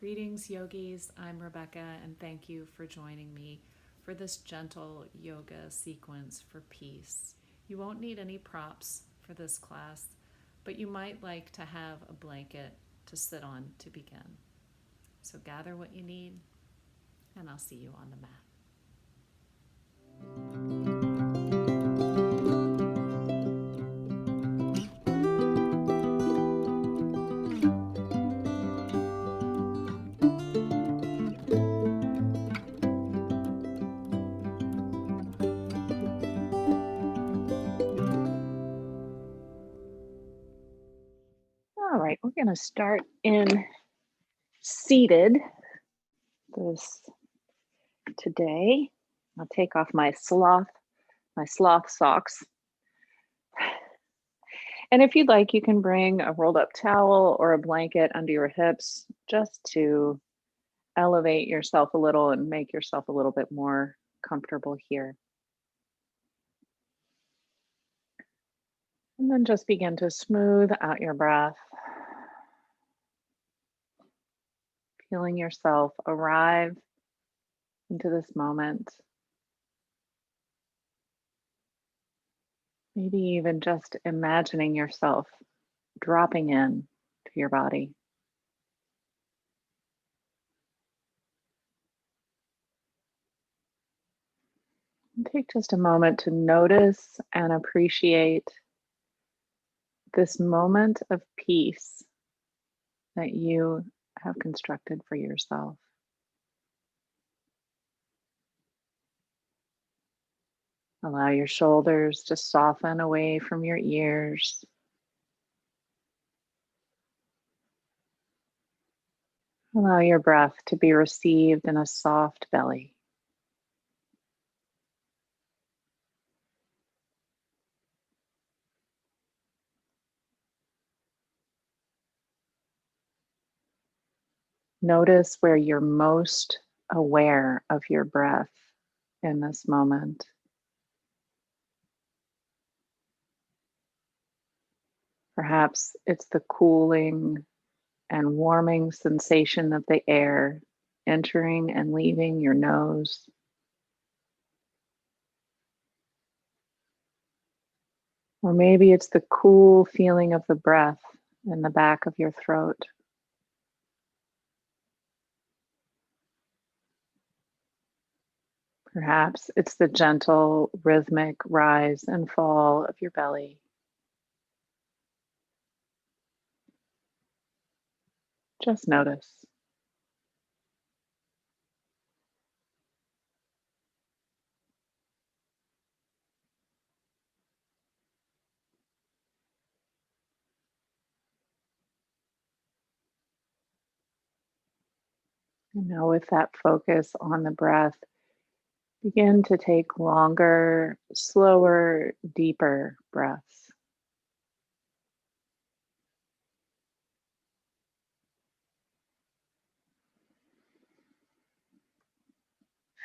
Greetings, yogis. I'm Rebecca, and thank you for joining me for this gentle yoga sequence for peace. You won't need any props for this class, but you might like to have a blanket to sit on to begin. So gather what you need, and I'll see you on the mat. All right, we're going to start in seated this today. I'll take off my sloth socks. And if you'd like, you can bring a rolled up towel or a blanket under your hips just to elevate yourself a little and make yourself a little bit more comfortable here. And then just begin to smooth out your breath, feeling yourself arrive into this moment. Maybe even just imagining yourself dropping in to your body. And take just a moment to notice and appreciate this moment of peace that you have constructed for yourself. Allow your shoulders to soften away from your ears. Allow your breath to be received in a soft belly. Notice where you're most aware of your breath in this moment. Perhaps it's the cooling and warming sensation of the air entering and leaving your nose. Or maybe it's the cool feeling of the breath in the back of your throat. Perhaps it's the gentle rhythmic rise and fall of your belly. Just notice. And now, with that focus on the breath, begin to take longer, slower, deeper breaths.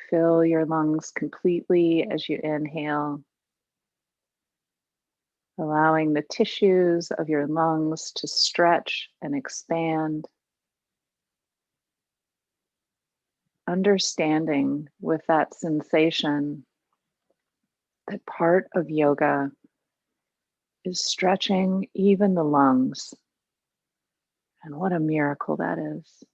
Fill your lungs completely as you inhale, allowing the tissues of your lungs to stretch and expand. Understanding with that sensation that part of yoga is stretching even the lungs. And what a miracle that is.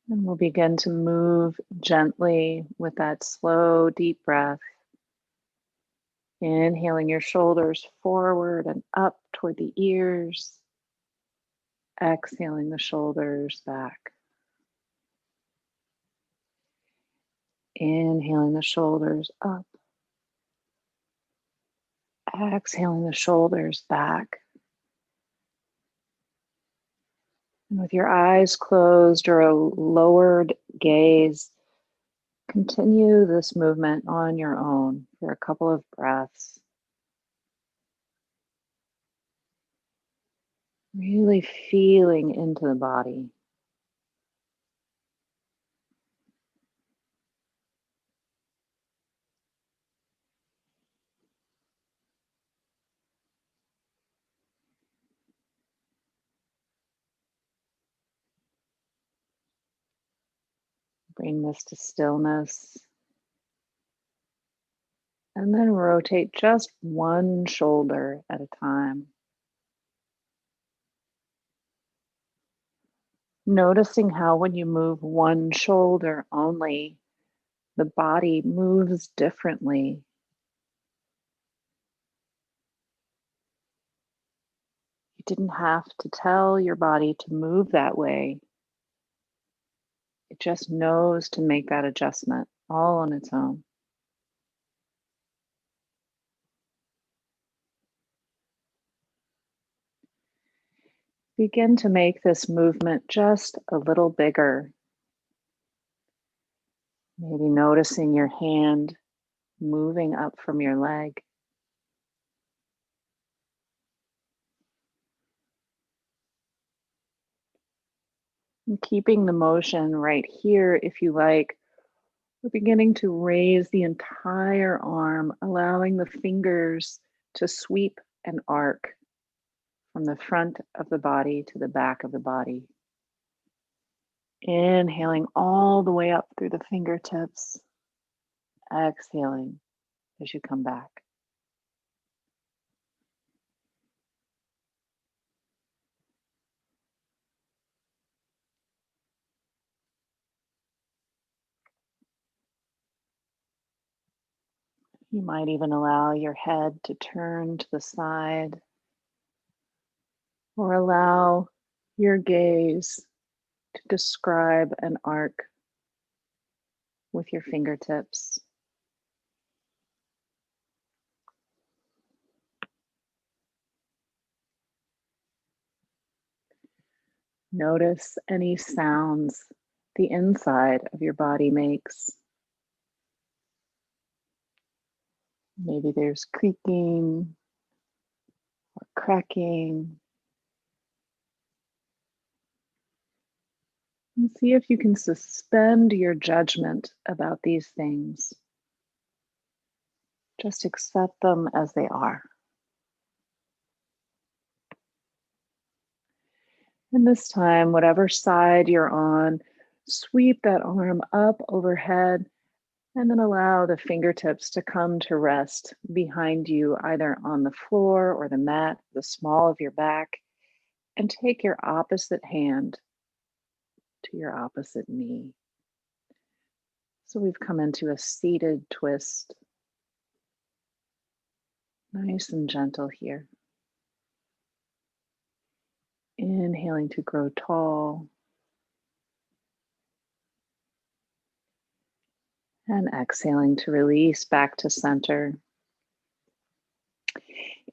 And we'll begin to move gently with that slow, deep breath. Inhaling your shoulders forward and up toward the ears. Exhaling the shoulders back. Inhaling the shoulders up. Exhaling the shoulders back. And with your eyes closed or a lowered gaze, continue this movement on your own for a couple of breaths. Really feeling into the body. Bring this to stillness. And then rotate just one shoulder at a time. Noticing how when you move one shoulder only, the body moves differently. You didn't have to tell your body to move that way. It just knows to make that adjustment all on its own. Begin to make this movement just a little bigger. Maybe noticing your hand moving up from your leg. And keeping the motion right here if you like. We're beginning to raise the entire arm, allowing the fingers to sweep and arc from the front of the body to the back of the body. Inhaling all the way up through the fingertips. Exhaling as you come back. You might even allow your head to turn to the side or allow your gaze to describe an arc with your fingertips. Notice any sounds the inside of your body makes. Maybe there's creaking or cracking. And see if you can suspend your judgment about these things. Just accept them as they are. And this time, whatever side you're on, sweep that arm up overhead and then allow the fingertips to come to rest behind you, either on the floor or the mat, the small of your back, and take your opposite hand to your opposite knee. So we've come into a seated twist. Nice and gentle here. Inhaling to grow tall. And exhaling to release back to center.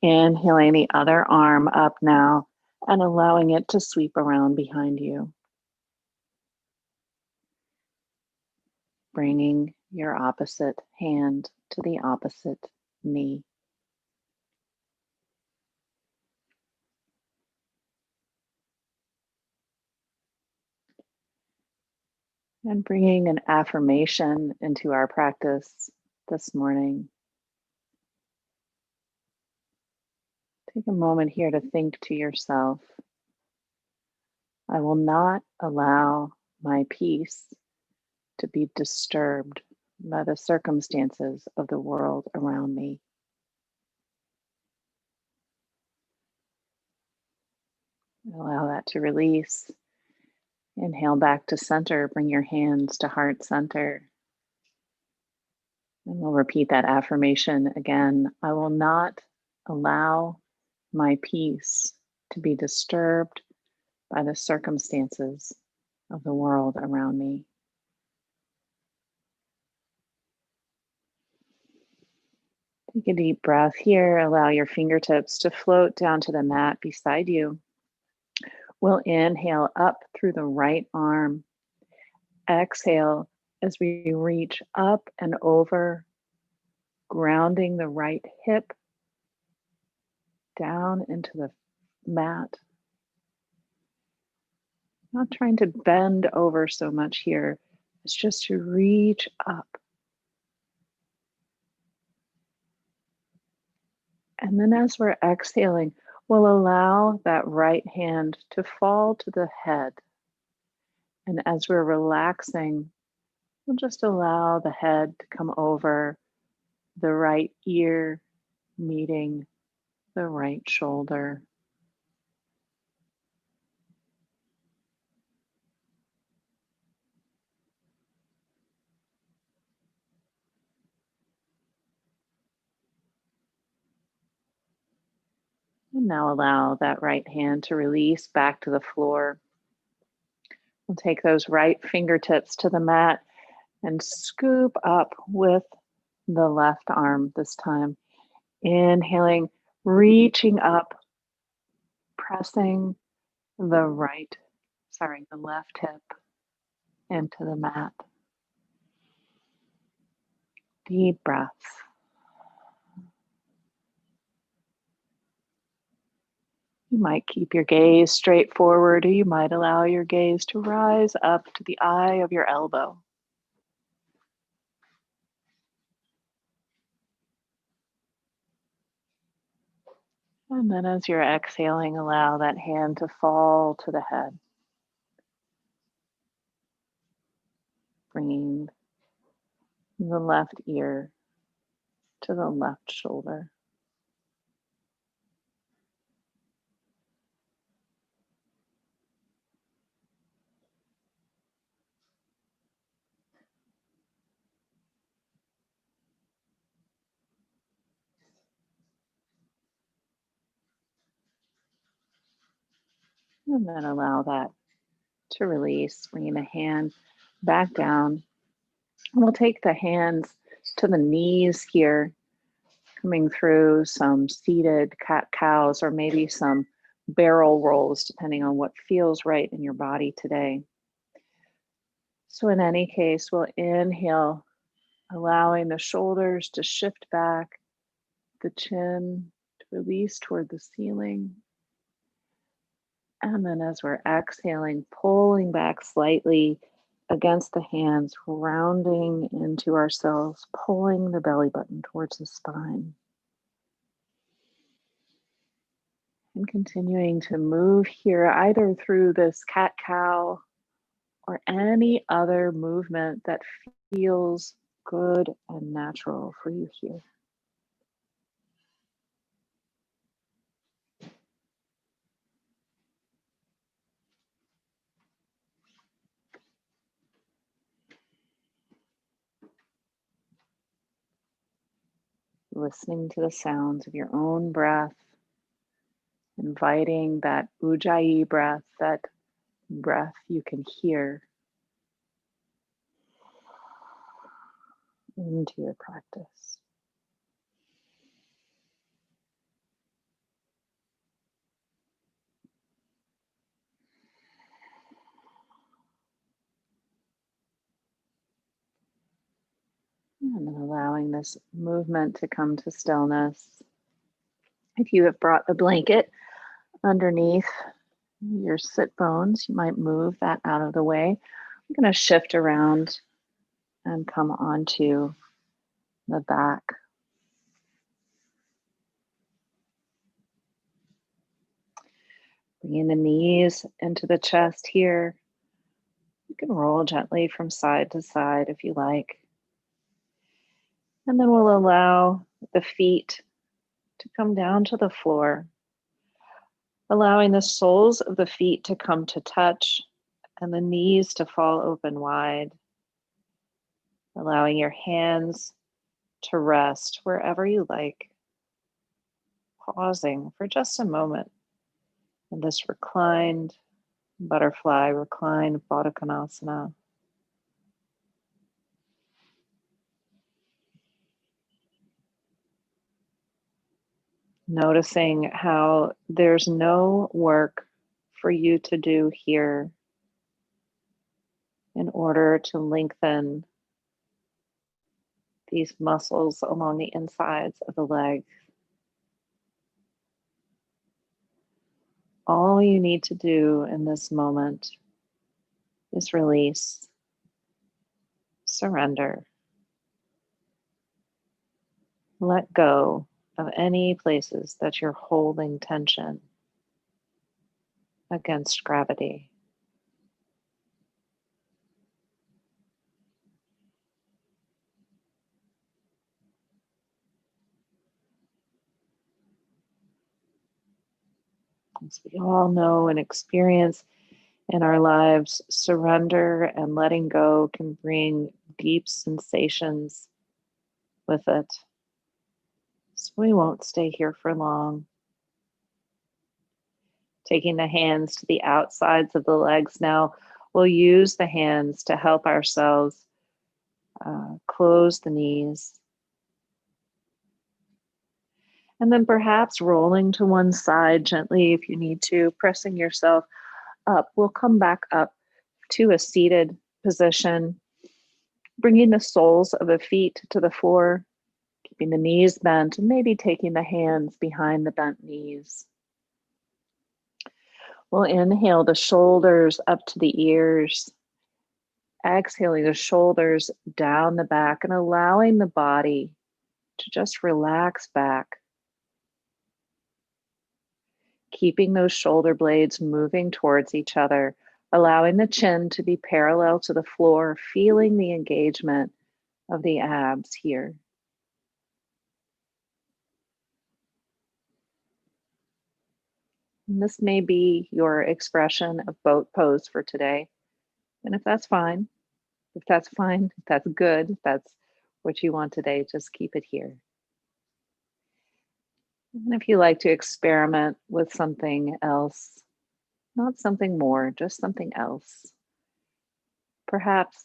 Inhaling the other arm up now and allowing it to sweep around behind you. Bringing your opposite hand to the opposite knee. And bringing an affirmation into our practice this morning. Take a moment here to think to yourself, I will not allow my peace to be disturbed by the circumstances of the world around me. Allow that to release. Inhale back to center. Bring your hands to heart center. And we'll repeat that affirmation again. I will not allow my peace to be disturbed by the circumstances of the world around me. Take a deep breath here. Allow your fingertips to float down to the mat beside you. We'll inhale up through the right arm. Exhale as we reach up and over, grounding the right hip down into the mat. Not trying to bend over so much here. It's just to reach up. And then as we're exhaling, we'll allow that right hand to fall to the head. And as we're relaxing, We'll just allow the head to come over the right ear, meeting the right shoulder. And now allow that right hand to release back to the floor. We'll take those right fingertips to the mat and scoop up with the left arm this time. Inhaling, reaching up, pressing the left hip into the mat. Deep breaths. You might keep your gaze straight forward, or you might allow your gaze to rise up to the eye of your elbow. And then as you're exhaling, allow that hand to fall to the head, bringing the left ear to the left shoulder. And then allow that to release, bringing the hand back down. And we'll take the hands to the knees here, coming through some seated cat cows or maybe some barrel rolls, depending on what feels right in your body today. So in any case, we'll inhale, allowing the shoulders to shift back, the chin to release toward the ceiling. And then as we're exhaling, pulling back slightly against the hands, rounding into ourselves, pulling the belly button towards the spine. And continuing to move here either through this cat-cow or any other movement that feels good and natural for you here. Listening to the sounds of your own breath, inviting that ujjayi breath, that breath you can hear into your practice. And then allowing this movement to come to stillness. If you have brought a blanket underneath your sit bones, you might move that out of the way. I'm going to shift around and come onto the back. Bringing the knees into the chest here. You can roll gently from side to side if you like. And then we'll allow the feet to come down to the floor, allowing the soles of the feet to come to touch and the knees to fall open wide, allowing your hands to rest wherever you like, pausing for just a moment in this reclined butterfly, reclined Baddha Konasana. Noticing how there's no work for you to do here in order to lengthen these muscles along the insides of the leg. All you need to do in this moment is release, surrender, let go of any places that you're holding tension against gravity. As we all know and experience in our lives, surrender and letting go can bring deep sensations with it. So we won't stay here for long. Taking the hands to the outsides of the legs now, we'll use the hands to help ourselves close the knees. And then perhaps rolling to one side gently if you need to, pressing yourself up. We'll come back up to a seated position, bringing the soles of the feet to the floor, keeping the knees bent, and maybe taking the hands behind the bent knees. We'll inhale the shoulders up to the ears, exhaling the shoulders down the back and allowing the body to just relax back. Keeping those shoulder blades moving towards each other, allowing the chin to be parallel to the floor, feeling the engagement of the abs here. And this may be your expression of boat pose for today. And if that's fine, if that's good, if that's what you want today, just keep it here. And if you like to experiment with something else, not something more, just something else, perhaps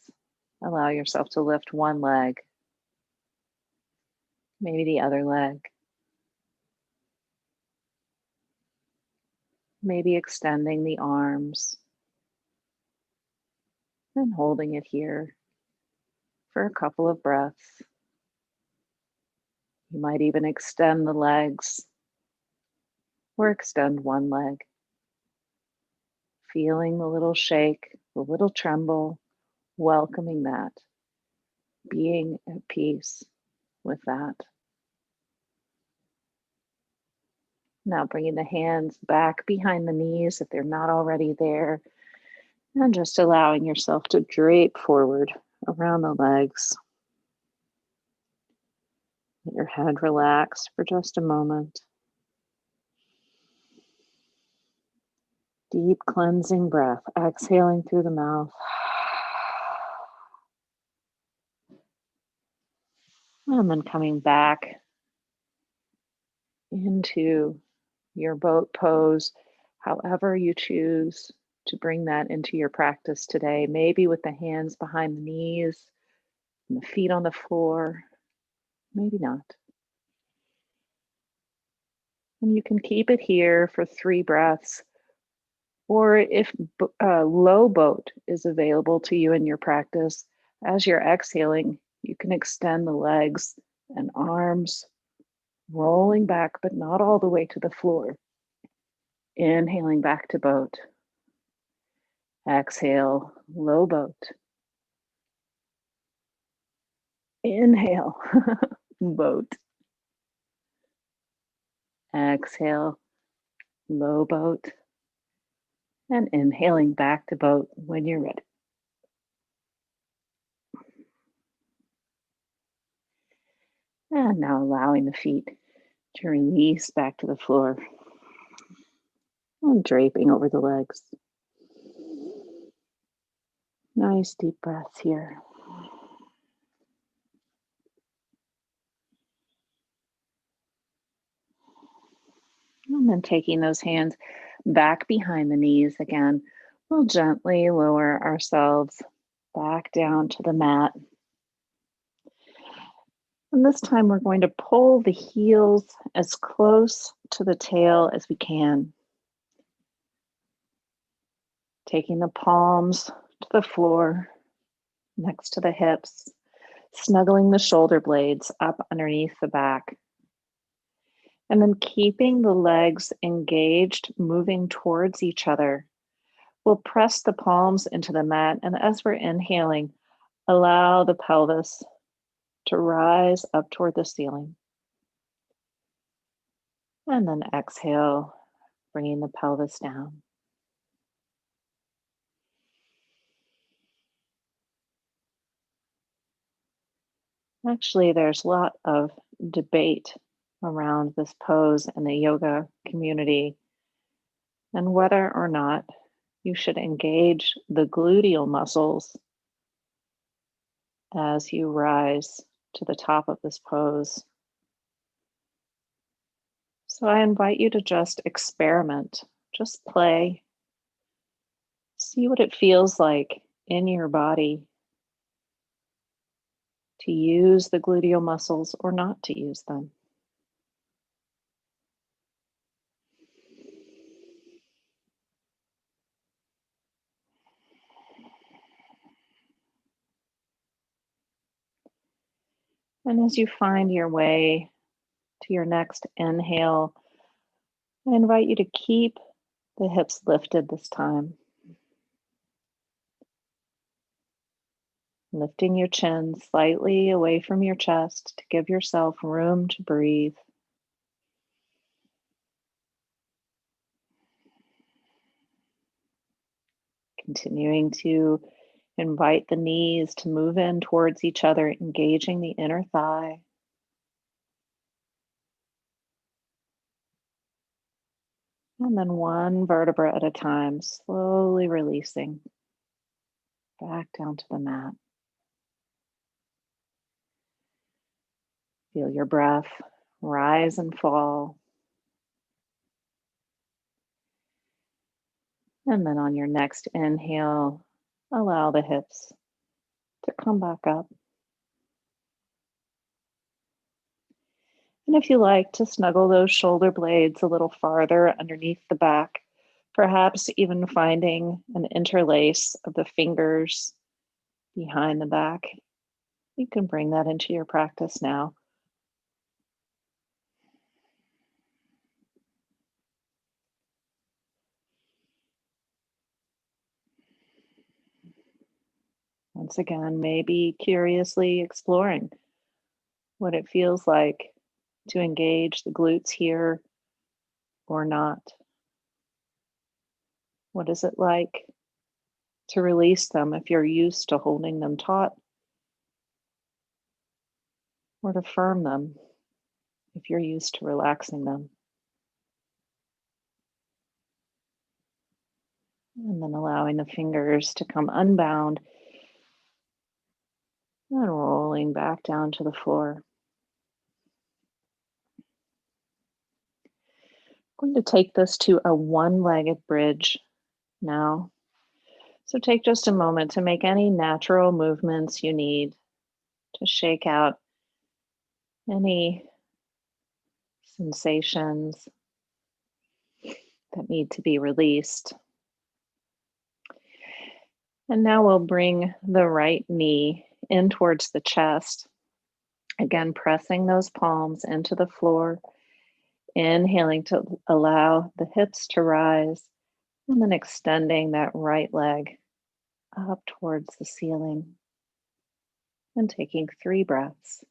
allow yourself to lift one leg, maybe the other leg, maybe extending the arms and holding it here for a couple of breaths. You might even extend the legs or extend one leg, feeling the little shake, the little tremble, welcoming that, being at peace with that. Now bringing the hands back behind the knees if they're not already there, and just allowing yourself to drape forward around the legs. Let your head relax for just a moment. Deep cleansing breath, exhaling through the mouth. And then coming back into your boat pose, however you choose to bring that into your practice today. Maybe with the hands behind the knees and the feet on the floor, maybe not. And you can keep it here for 3 breaths. Or if low boat is available to you in your practice, as you're exhaling, you can extend the legs and arms, rolling back, but not all the way to the floor. Inhaling back to boat. Exhale, low boat. Inhale, boat. Exhale, low boat. And inhaling back to boat when you're ready. And now allowing the feet to release back to the floor and draping over the legs. Nice deep breaths here. And then taking those hands back behind the knees again, we'll gently lower ourselves back down to the mat. And this time we're going to pull the heels as close to the tail as we can. Taking the palms to the floor next to the hips, snuggling the shoulder blades up underneath the back. And then keeping the legs engaged, moving towards each other. We'll press the palms into the mat, and as we're inhaling, allow the pelvis to rise up toward the ceiling. And then exhale, bringing the pelvis down. Actually, there's a lot of debate around this pose in the yoga community. and whether or not you should engage the gluteal muscles as you rise to the top of this pose. So I invite you to just experiment, just play, see what it feels like in your body to use the gluteal muscles or not to use them. And as you find your way to your next inhale, I invite you to keep the hips lifted this time, lifting your chin slightly away from your chest to give yourself room to breathe. Continuing to invite the knees to move in towards each other, engaging the inner thigh. And then one vertebra at a time, slowly releasing back down to the mat. Feel your breath rise and fall. And then on your next inhale, allow the hips to come back up. And if you like to snuggle those shoulder blades a little farther underneath the back, perhaps even finding an interlace of the fingers behind the back, you can bring that into your practice now. Once again, maybe curiously exploring what it feels like to engage the glutes here or not. What is it like to release them if you're used to holding them taut, or to firm them if you're used to relaxing them? And then allowing the fingers to come unbound and rolling back down to the floor. I'm going to take this to a one-legged bridge now. So take just a moment to make any natural movements you need to shake out any sensations that need to be released. And now we'll bring the right knee in towards the chest. Again, pressing those palms into the floor, inhaling to allow the hips to rise, and then extending that right leg up towards the ceiling. And taking 3 breaths.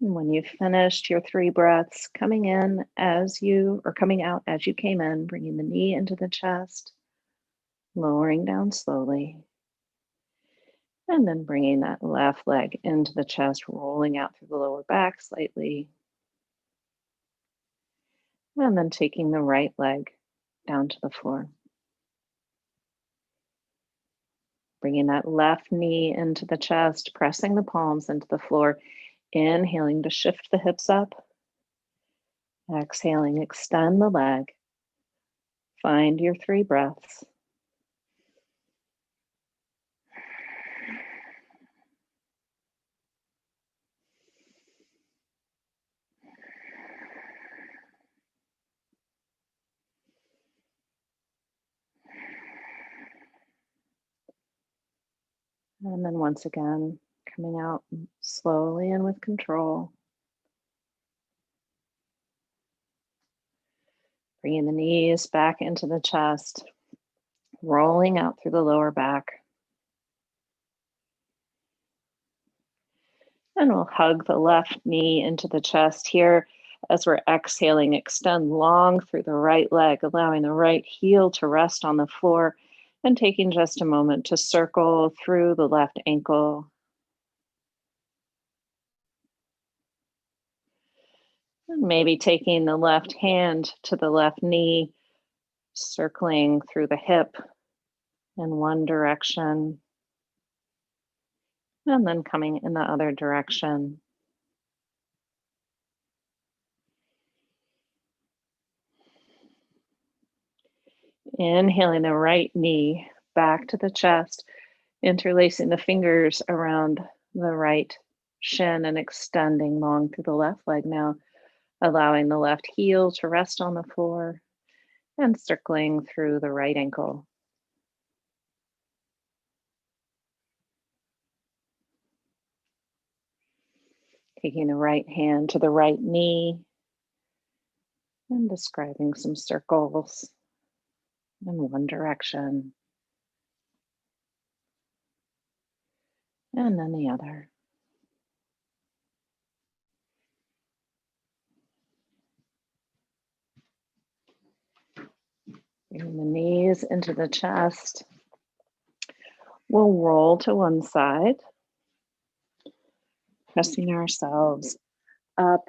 And when you've finished your 3 breaths, coming in as you, or coming out as you came in, bringing the knee into the chest, lowering down slowly, and then bringing that left leg into the chest, rolling out through the lower back slightly, and then taking the right leg down to the floor. Bringing that left knee into the chest, pressing the palms into the floor, inhaling to shift the hips up. Exhaling, extend the leg. Find your 3 breaths. And then once again, coming out slowly and with control. Bringing the knees back into the chest, rolling out through the lower back. And we'll hug the left knee into the chest here as we're exhaling. Extend long through the right leg, allowing the right heel to rest on the floor. And taking just a moment to circle through the left ankle. And maybe taking the left hand to the left knee, circling through the hip in one direction, and then coming in the other direction. Inhaling the right knee back to the chest, interlacing the fingers around the right shin and extending long through the left leg now, allowing the left heel to rest on the floor and circling through the right ankle. Taking the right hand to the right knee and describing some circles in one direction and then the other. Bringing the knees into the chest. We'll roll to one side, pressing ourselves up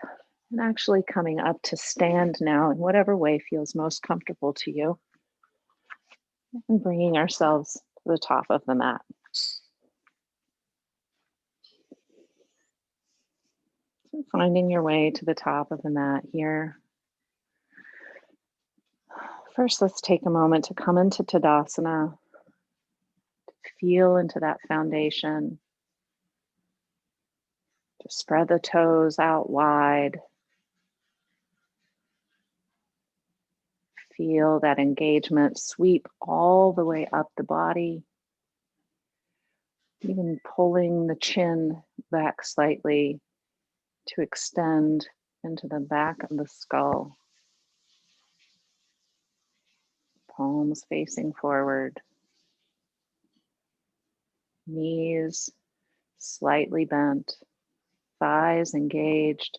and actually coming up to stand now in whatever way feels most comfortable to you. And bringing ourselves to the top of the mat. So finding your way to the top of the mat here. First, let's take a moment to come into Tadasana. Feel into that foundation. To spread the toes out wide. Feel that engagement sweep all the way up the body. Even pulling the chin back slightly to extend into the back of the skull. Palms facing forward. Knees slightly bent. Thighs engaged.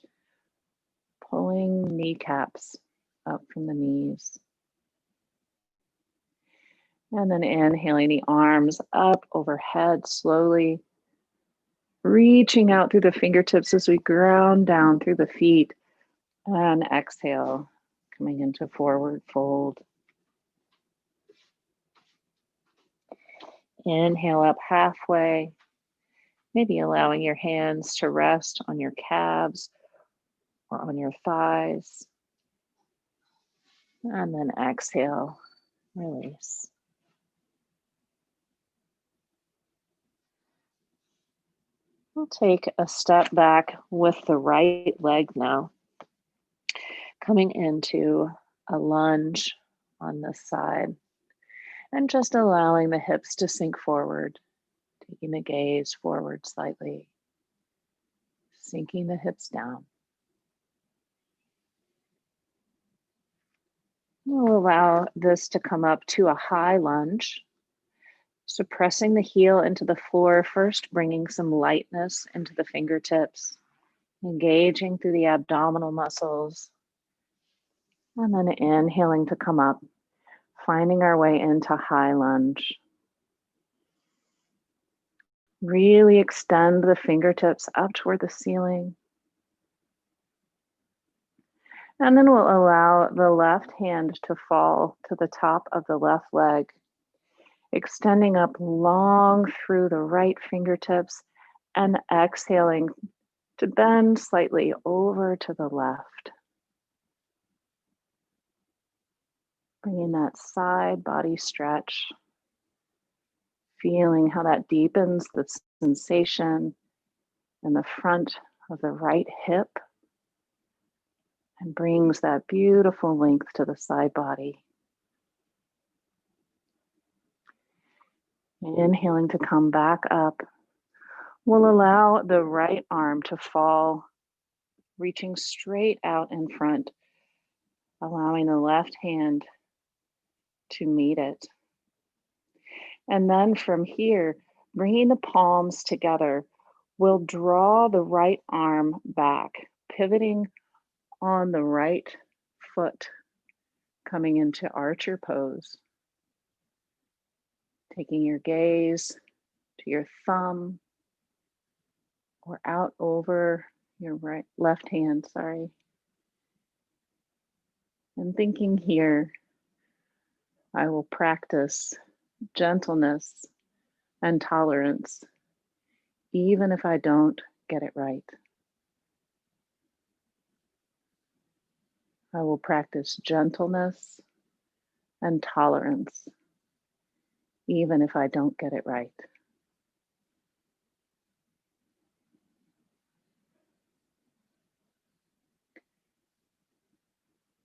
Pulling kneecaps up from the knees. And then inhaling the arms up overhead slowly. Reaching out through the fingertips as we ground down through the feet. And exhale, coming into forward fold. Inhale up halfway. Maybe allowing your hands to rest on your calves or on your thighs. And then exhale, release. We'll take a step back with the right leg now. Coming into a lunge on this side. And just allowing the hips to sink forward. Taking the gaze forward slightly. Sinking the hips down. We'll allow this to come up to a high lunge. So pressing the heel into the floor, first bringing some lightness into the fingertips, engaging through the abdominal muscles, and then inhaling to come up, finding our way into high lunge. Really extend the fingertips up toward the ceiling. And then we'll allow the left hand to fall to the top of the left leg, extending up long through the right fingertips and exhaling to bend slightly over to the left. Bringing that side body stretch, feeling how that deepens the sensation in the front of the right hip and brings that beautiful length to the side body. Inhaling to come back up. We'll allow the right arm to fall, reaching straight out in front, allowing the left hand to meet it. And then from here, bringing the palms together, we'll draw the right arm back, pivoting on the right foot, coming into archer pose. Taking your gaze to your thumb or out over your left hand, sorry. And thinking here, I will practice gentleness and tolerance, even if I don't get it right. I will practice gentleness and tolerance, even if I don't get it right.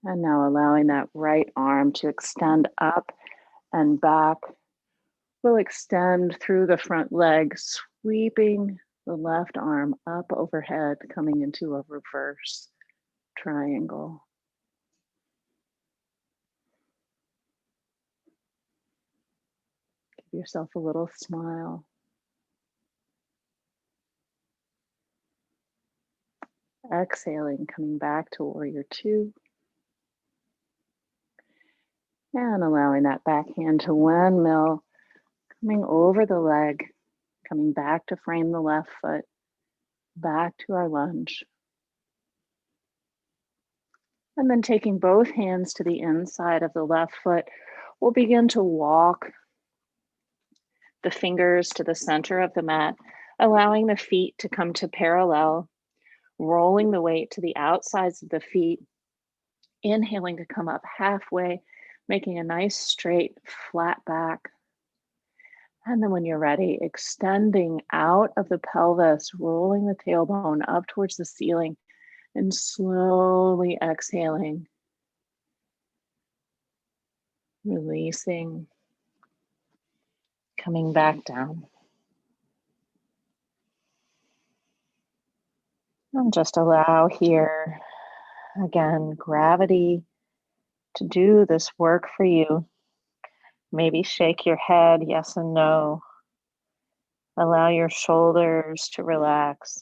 And now allowing that right arm to extend up and back. We'll extend through the front leg, sweeping the left arm up overhead, coming into a reverse triangle. Give yourself a little smile. Exhaling, coming back to warrior two. And allowing that back hand to windmill, coming over the leg, coming back to frame the left foot, back to our lunge. And then taking both hands to the inside of the left foot, we'll begin to walk the fingers to the center of the mat, allowing the feet to come to parallel, rolling the weight to the outsides of the feet, inhaling to come up halfway, making a nice straight flat back. And then when you're ready, extending out of the pelvis, rolling the tailbone up towards the ceiling, and slowly exhaling, releasing, coming back down. And just allow here, again, gravity to do this work for you. Maybe shake your head, yes and no. Allow your shoulders to relax.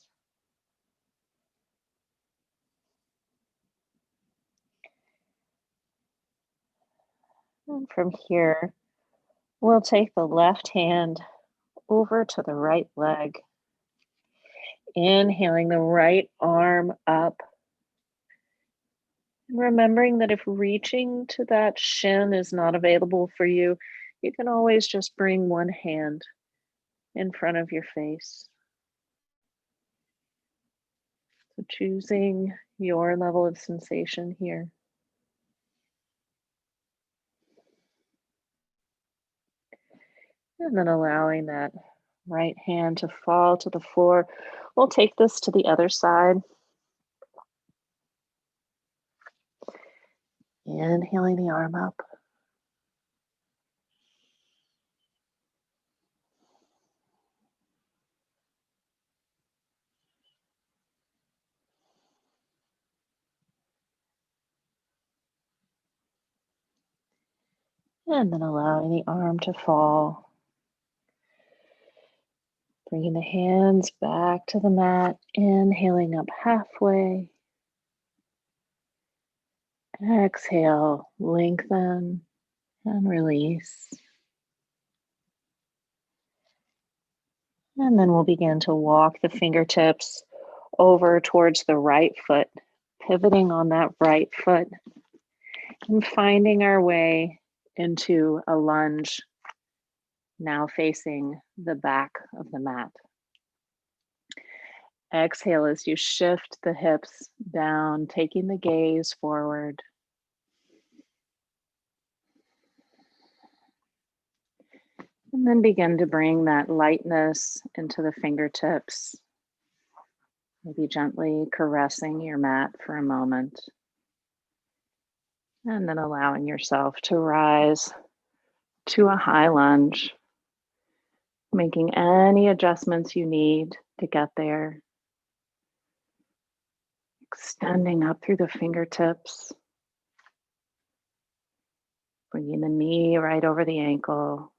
And from here, we'll take the left hand over to the right leg. Inhaling the right arm up. And remembering that if reaching to that shin is not available for you, you can always just bring one hand in front of your face. So choosing your level of sensation here. And then allowing that right hand to fall to the floor. We'll take this to the other side. Inhaling the arm up. And then allowing the arm to fall. Bringing the hands back to the mat. Inhaling up halfway. Exhale, lengthen and release. And then we'll begin to walk the fingertips over towards the right foot, pivoting on that right foot and finding our way into a lunge, now facing the back of the mat. Exhale as you shift the hips down, taking the gaze forward. And then begin to bring that lightness into the fingertips. Maybe gently caressing your mat for a moment. And then allowing yourself to rise to a high lunge, making any adjustments you need to get there. Extending up through the fingertips. Bringing the knee right over the ankle.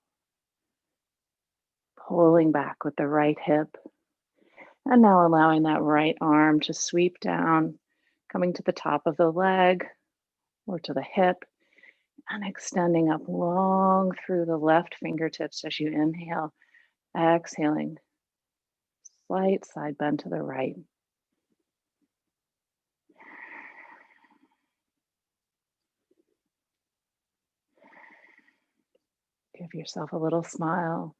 Pulling back with the right hip. And now allowing that right arm to sweep down, coming to the top of the leg or to the hip, And extending up long through the left fingertips as you inhale, exhaling, slight side bend to the right. Give yourself a little smile.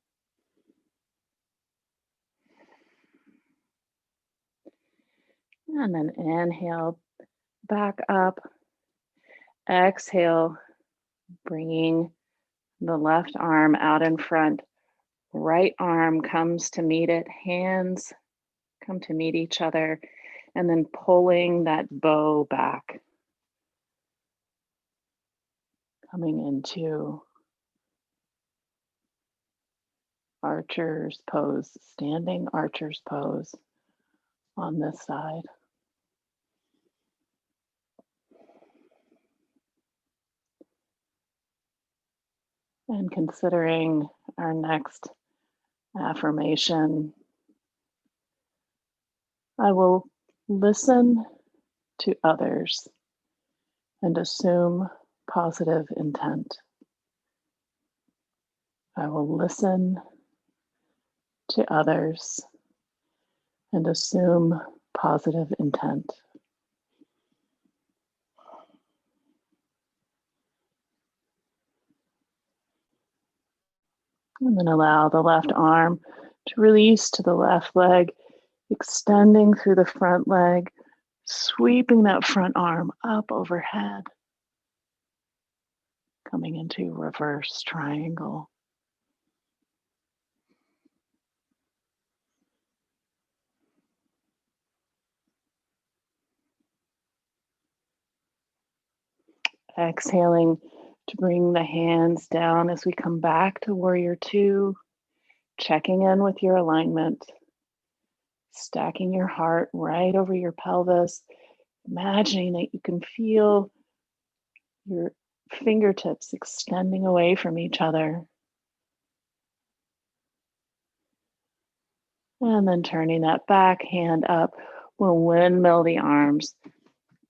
And then inhale back up. Exhale, bringing the left arm out in front. Right arm comes to meet it. Hands come to meet each other. And then pulling that bow back. Coming into archer's pose, standing archer's pose on this side. And considering our next affirmation, I will listen to others and assume positive intent. I will listen to others and assume positive intent. And then allow the left arm to release to the left leg, extending through the front leg, sweeping that front arm up overhead, coming into reverse triangle. Exhaling to bring the hands down as we come back to warrior two, checking in with your alignment, stacking your heart right over your pelvis, imagining that you can feel your fingertips extending away from each other. And then turning that back hand up, we'll windmill the arms,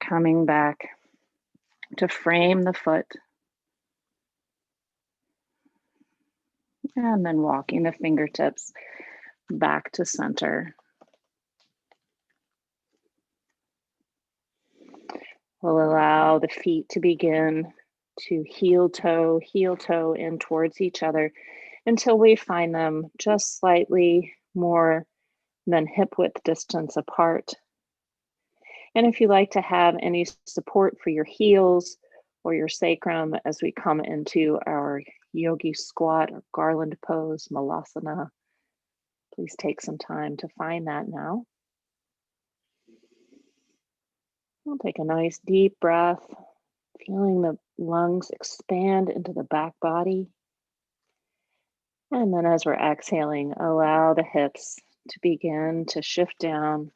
coming back to frame the foot. And then walking the fingertips back to center. We'll allow the feet to begin to heel toe in towards each other until we find them just slightly more than hip width distance apart. And if you like to have any support for your heels or your sacrum as we come into our yogi squat or garland pose, malasana, please take some time to find that now. We'll take a nice deep breath, feeling the lungs expand into the back body. And then as we're exhaling, allow the hips to begin to shift down,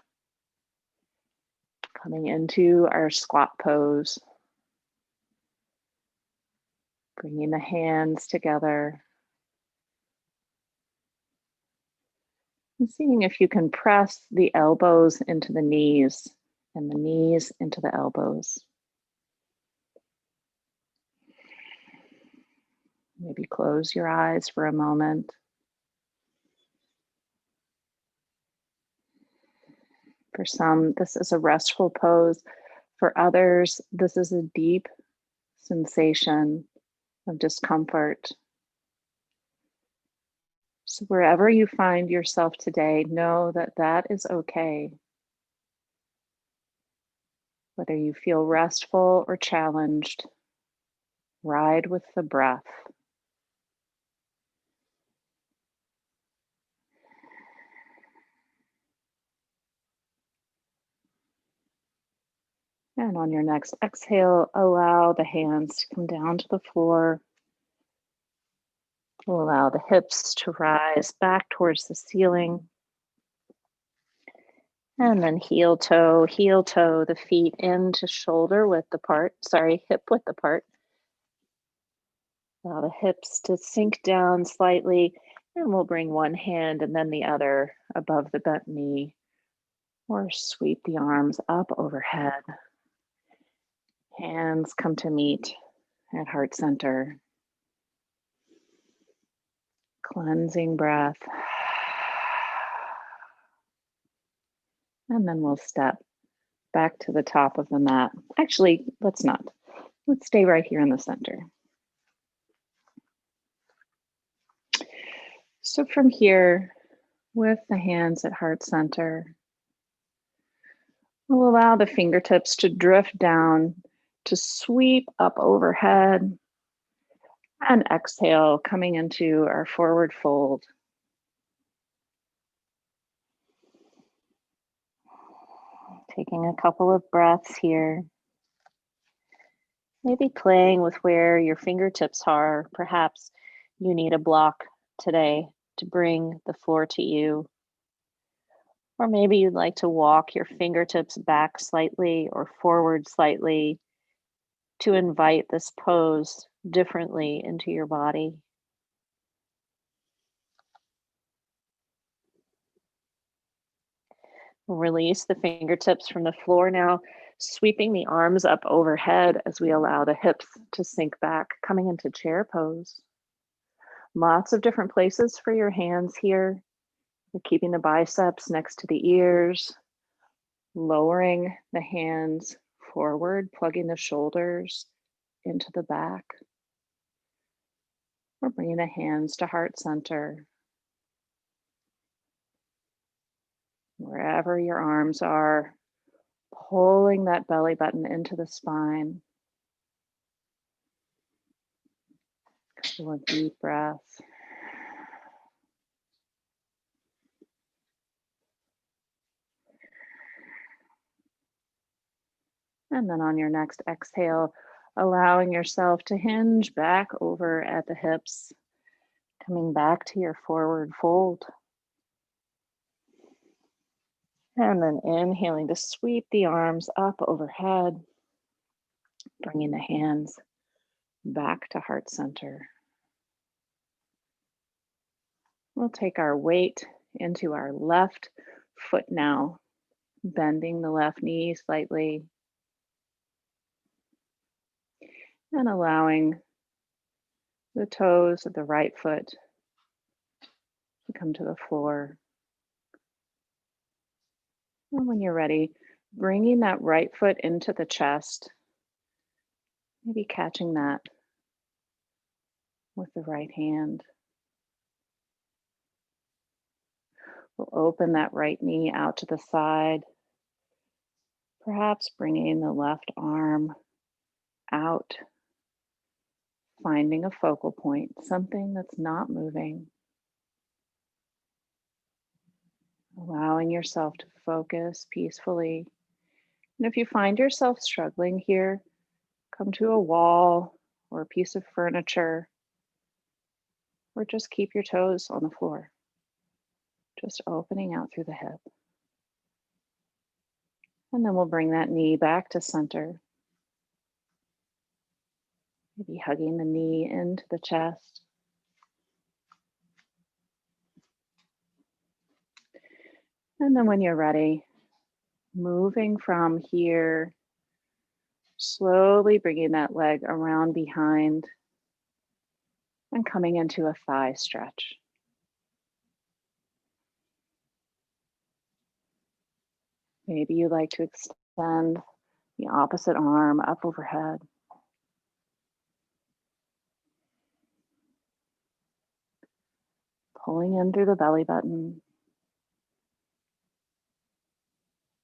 coming into our squat pose. Bringing the hands together. And seeing if you can press the elbows into the knees and the knees into the elbows. Maybe close your eyes for a moment. For some, this is a restful pose. For others, this is a deep sensation of discomfort. So wherever you find yourself today, know that that is okay. Whether you feel restful or challenged, ride with the breath. And on your next exhale, allow the hands to come down to the floor. We'll allow the hips to rise back towards the ceiling. And then heel toe, the feet into shoulder width apart, hip width apart. Allow the hips to sink down slightly, and we'll bring one hand and then the other above the bent knee, or sweep the arms up overhead. Hands come to meet at heart center. Cleansing breath. And then we'll step back to the top of the mat. Actually, let's not. Let's stay right here in the center. So from here, with the hands at heart center, we'll allow the fingertips to drift down, to sweep up overhead, and exhale, coming into our forward fold. Taking a couple of breaths here. Maybe playing with where your fingertips are. Perhaps you need a block today to bring the floor to you. Or maybe you'd like to walk your fingertips back slightly or forward slightly to invite this pose differently into your body. Release the fingertips from the floor now, sweeping the arms up overhead as we allow the hips to sink back, coming into chair pose. Lots of different places for your hands here. You're keeping the biceps next to the ears, lowering the hands forward, plugging the shoulders into the back. Or bringing the hands to heart center. Wherever your arms are, pulling that belly button into the spine. Couple of deep breaths. And then on your next exhale, allowing yourself to hinge back over at the hips, coming back to your forward fold. And then inhaling to sweep the arms up overhead, bringing the hands back to heart center. We'll take our weight into our left foot now, bending the left knee slightly and allowing the toes of the right foot to come to the floor. And when you're ready, bringing that right foot into the chest, maybe catching that with the right hand. We'll open that right knee out to the side, perhaps bringing the left arm out, finding a focal point, something that's not moving. Allowing yourself to focus peacefully. And if you find yourself struggling here, come to a wall or a piece of furniture, or just keep your toes on the floor, just opening out through the hip. And then we'll bring that knee back to center. Maybe hugging the knee into the chest. And then when you're ready, moving from here, slowly bringing that leg around behind and coming into a thigh stretch. Maybe you like to extend the opposite arm up overhead. Pulling in through the belly button.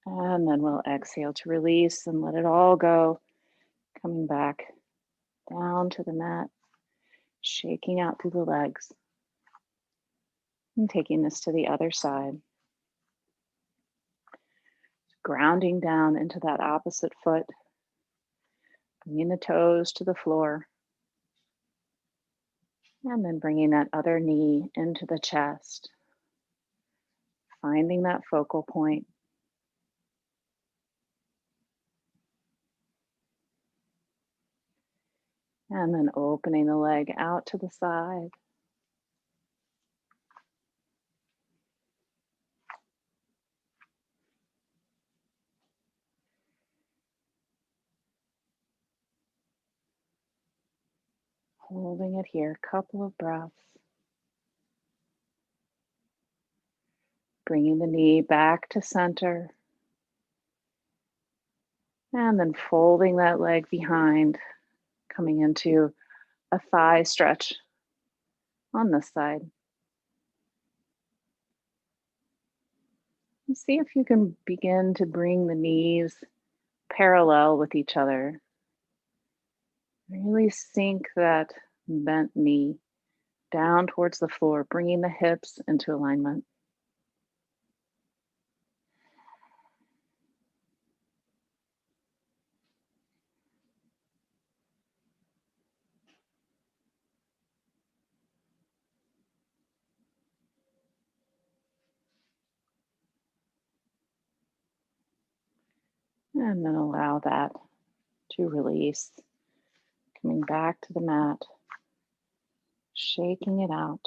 And then we'll exhale to release and let it all go. Coming back down to the mat, shaking out through the legs. And taking this to the other side. Grounding down into that opposite foot. Bringing the toes to the floor. And then bringing that other knee into the chest. Finding that focal point. And then opening the leg out to the side. Holding it here, couple of breaths. Bringing the knee back to center. And then folding that leg behind, coming into a thigh stretch on this side. And see if you can begin to bring the knees parallel with each other. Really sink that bent knee down towards the floor, bringing the hips into alignment. And then allow that to release. Coming back to the mat, shaking it out.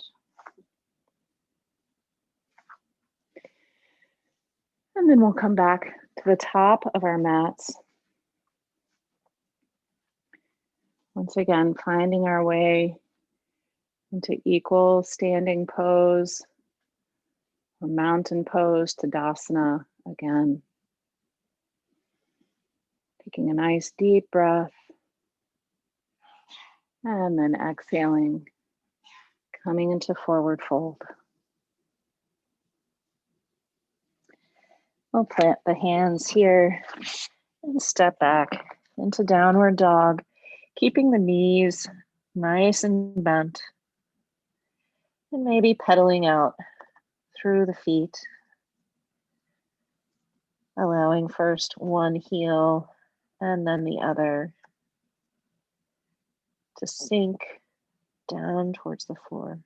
And then we'll come back to the top of our mats. Once again, finding our way into equal standing pose or mountain pose, Tadasana again. Taking a nice deep breath and then exhaling, coming into forward fold. We'll plant the hands here and step back into downward dog, keeping the knees nice and bent, and maybe pedaling out through the feet, allowing first one heel and then the other to sink down towards the floor.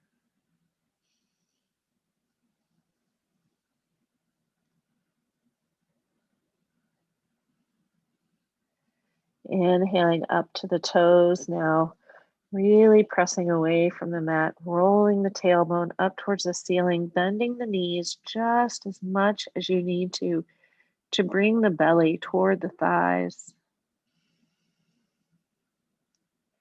Inhaling up to the toes now, really pressing away from the mat, rolling the tailbone up towards the ceiling, bending the knees just as much as you need to bring the belly toward the thighs.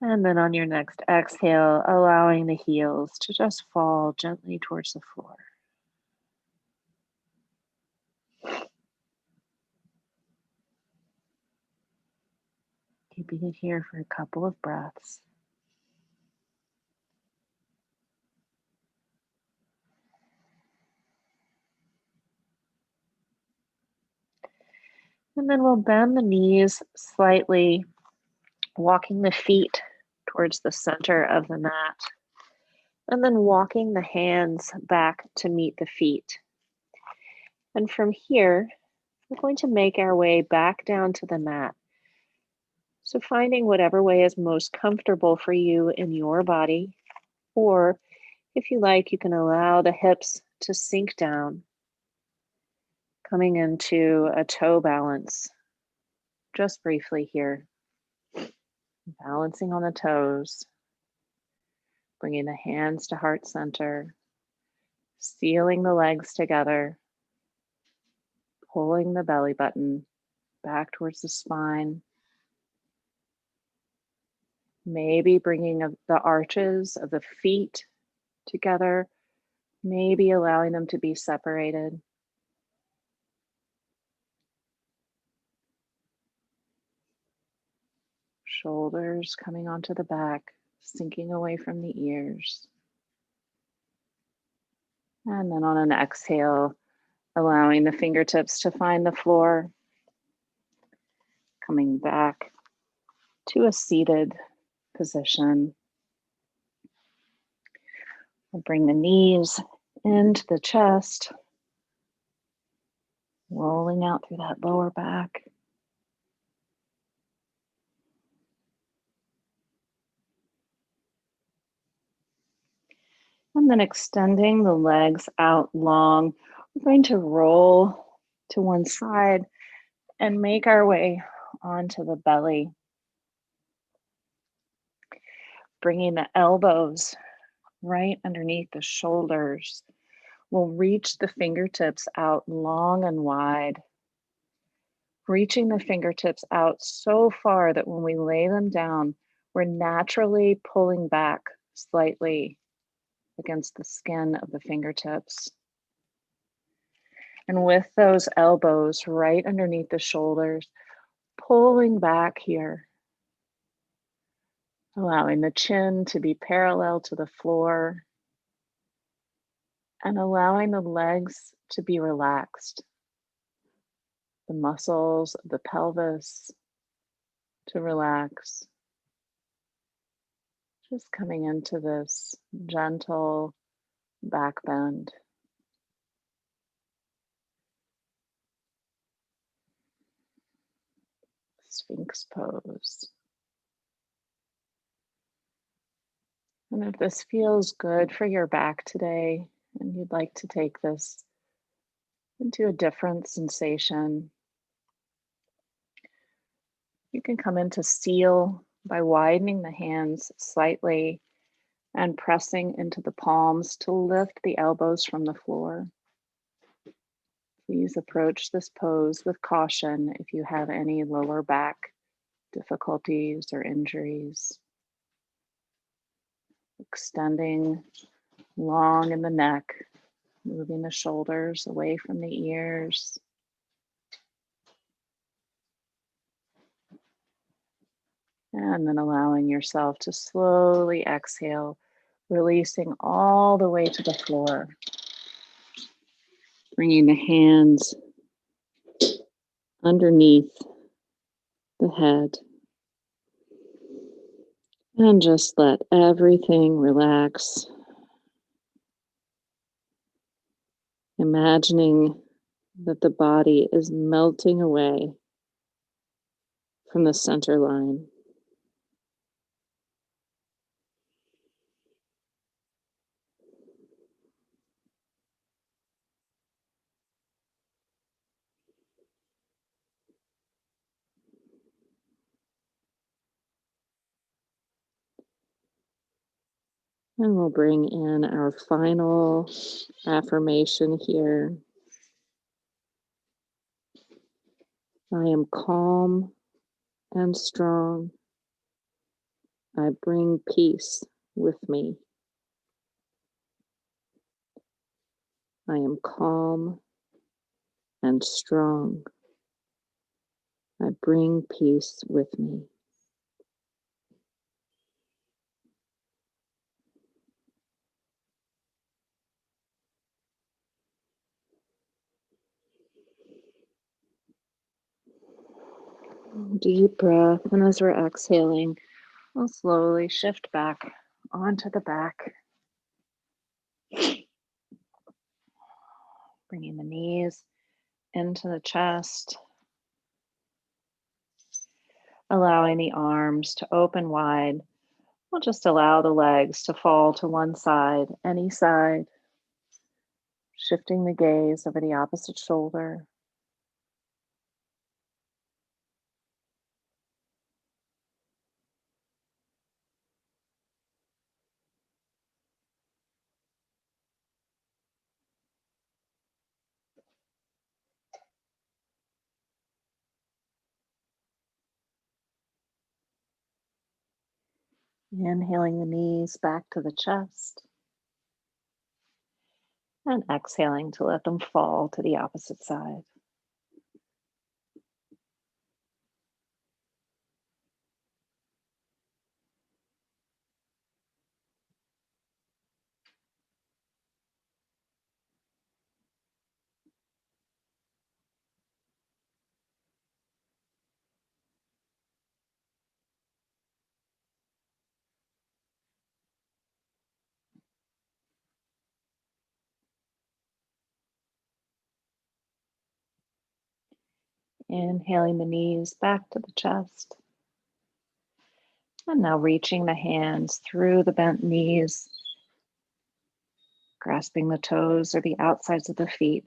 And then on your next exhale, allowing the heels to just fall gently towards the floor. Keeping it here for a couple of breaths. And then we'll bend the knees slightly, walking the feet towards the center of the mat. And then walking the hands back to meet the feet. And from here, we're going to make our way back down to the mat. So finding whatever way is most comfortable for you in your body, or if you like, you can allow the hips to sink down, coming into a toe balance, just briefly here. Balancing on the toes, bringing the hands to heart center, sealing the legs together, pulling the belly button back towards the spine. Maybe bringing the arches of the feet together, maybe allowing them to be separated. Shoulders coming onto the back, sinking away from the ears. And then on an exhale, allowing the fingertips to find the floor, coming back to a seated position. We'll bring the knees into the chest, rolling out through that lower back. And then extending the legs out long. We're going to roll to one side and make our way onto the belly. Bringing the elbows right underneath the shoulders. We'll reach the fingertips out long and wide. Reaching the fingertips out so far that when we lay them down, We're naturally pulling back slightly against the skin of the fingertips. And with those elbows right underneath the shoulders, pulling back here, allowing the chin to be parallel to the floor and allowing the legs to be relaxed, the muscles of the pelvis to relax. Just coming into this gentle back bend. Sphinx pose. And if this feels good for your back today, and you'd like to take this into a different sensation, you can come into seal by widening the hands slightly and pressing into the palms to lift the elbows from the floor. Please approach this pose with caution if you have any lower back difficulties or injuries. Extending long in the neck, moving the shoulders away from the ears. And then allowing yourself to slowly exhale, releasing all the way to the floor. Bringing the hands underneath the head. And just let everything relax. Imagining that the body is melting away from the center line. And we'll bring in our final affirmation here. I am calm and strong. I bring peace with me. I am calm and strong. I bring peace with me. Deep breath, and as we're exhaling, we'll slowly shift back onto the back, bringing the knees into the chest, allowing the arms to open wide. We'll just allow the legs to fall to one side, any side, shifting the gaze over the opposite shoulder. Inhaling the knees back to the chest and exhaling to let them fall to the opposite side. Inhaling the knees back to the chest. And now reaching the hands through the bent knees, grasping the toes or the outsides of the feet,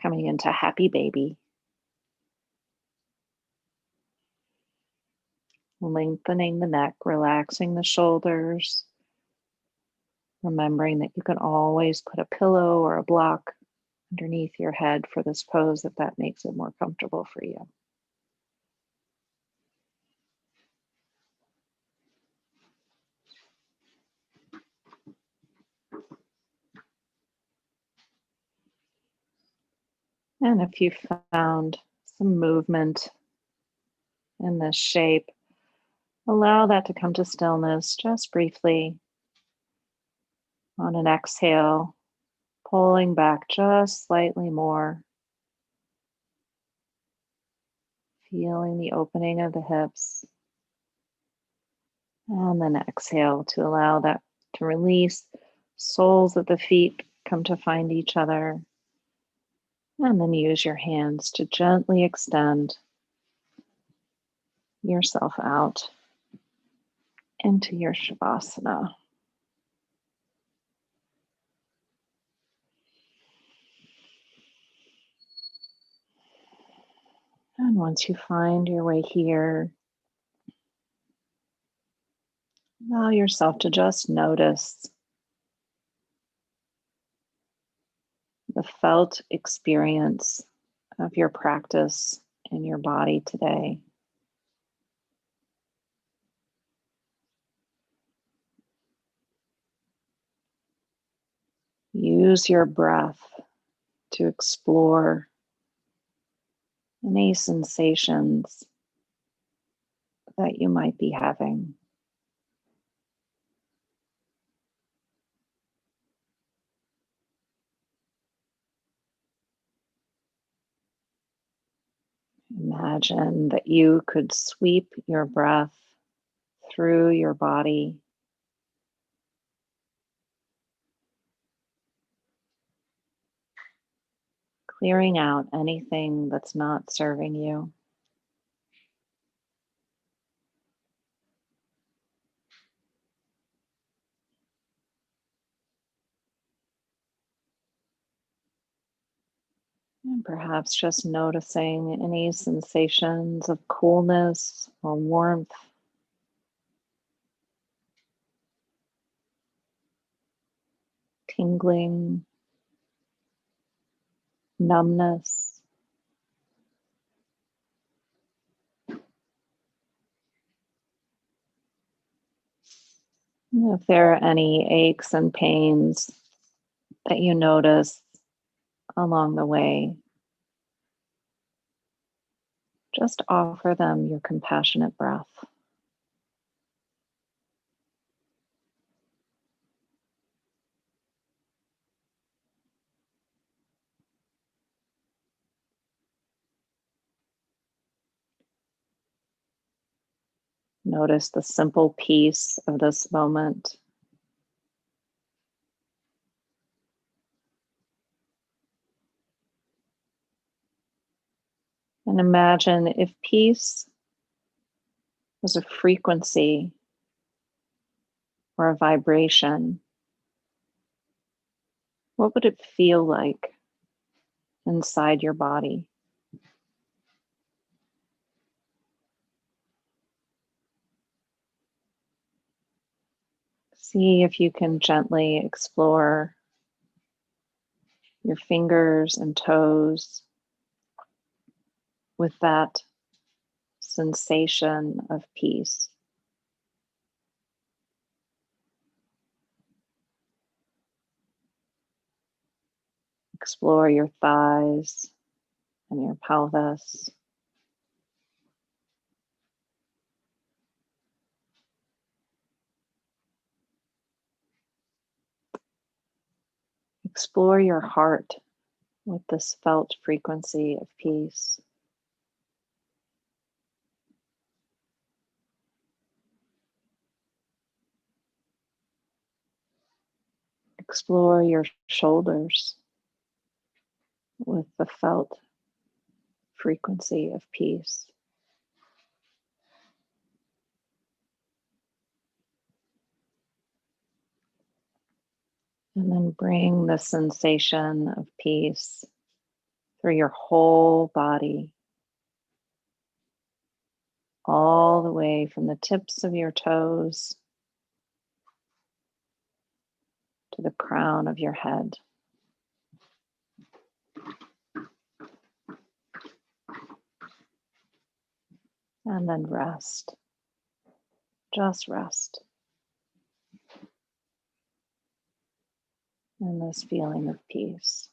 coming into happy baby. Lengthening the neck, relaxing the shoulders, remembering that you can always put a pillow or a block underneath your head for this pose if that makes it more comfortable for you. And if you found some movement in this shape, allow that to come to stillness just briefly. On an exhale, pulling back just slightly more, feeling the opening of the hips. And then exhale to allow that to release. Soles of the feet come to find each other. And then use your hands to gently extend yourself out into your Shavasana. And once you find your way here, allow yourself to just notice the felt experience of your practice in your body today. Use your breath to explore any sensations that you might be having. Imagine that you could sweep your breath through your body, clearing out anything that's not serving you. And perhaps just noticing any sensations of coolness or warmth, tingling, numbness. And if there are any aches and pains that you notice along the way, just offer them your compassionate breath. Notice the simple peace of this moment. And imagine if peace was a frequency or a vibration, what would it feel like inside your body? See if you can gently explore your fingers and toes with that sensation of peace. Explore your thighs and your pelvis. Explore your heart with this felt frequency of peace. Explore your shoulders with the felt frequency of peace. And then bring the sensation of peace through your whole body, all the way from the tips of your toes to the crown of your head. And then rest. Just rest in this feeling of peace.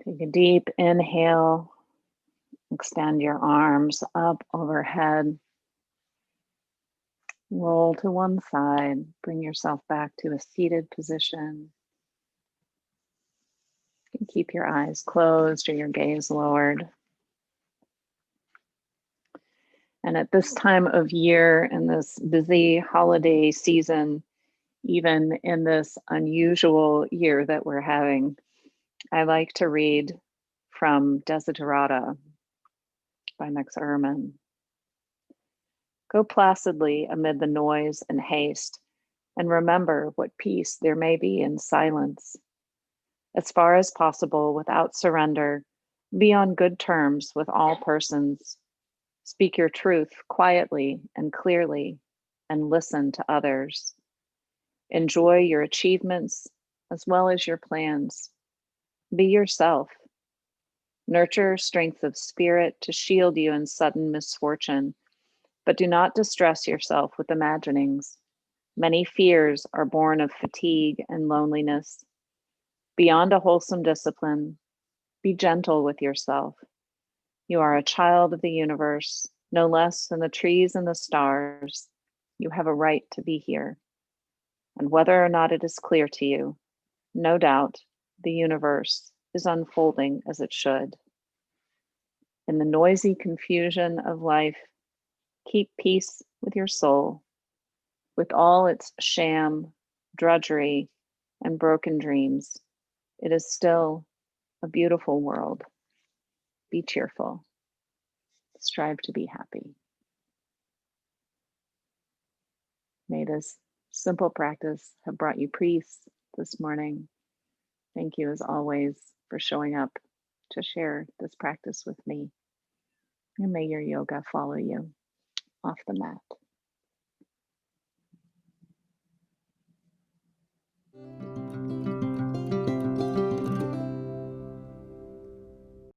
Take a deep inhale. Extend your arms up overhead. Roll to one side. Bring yourself back to a seated position. You can keep your eyes closed or your gaze lowered. And at this time of year, in this busy holiday season, even in this unusual year that we're having, I like to read from Desiderata by Max Ehrman. Go placidly amid the noise and haste, and remember what peace there may be in silence. As far as possible, without surrender, be on good terms with all persons. Speak your truth quietly and clearly, and listen to others. Enjoy your achievements as well as your plans. Be yourself. Nurture strength of spirit to shield you in sudden misfortune, but do not distress yourself with imaginings. Many fears are born of fatigue and loneliness. Beyond a wholesome discipline, be gentle with yourself. You are a child of the universe, no less than the trees and the stars. You have a right to be here. And whether or not it is clear to you, no doubt the universe is unfolding as it should. In the noisy confusion of life, keep peace with your soul, with all its sham, drudgery, and broken dreams. It is still a beautiful world. Be cheerful. Strive to be happy. May this simple practice have brought you peace this morning. Thank you, as always, for showing up to share this practice with me. And may your yoga follow you off the mat.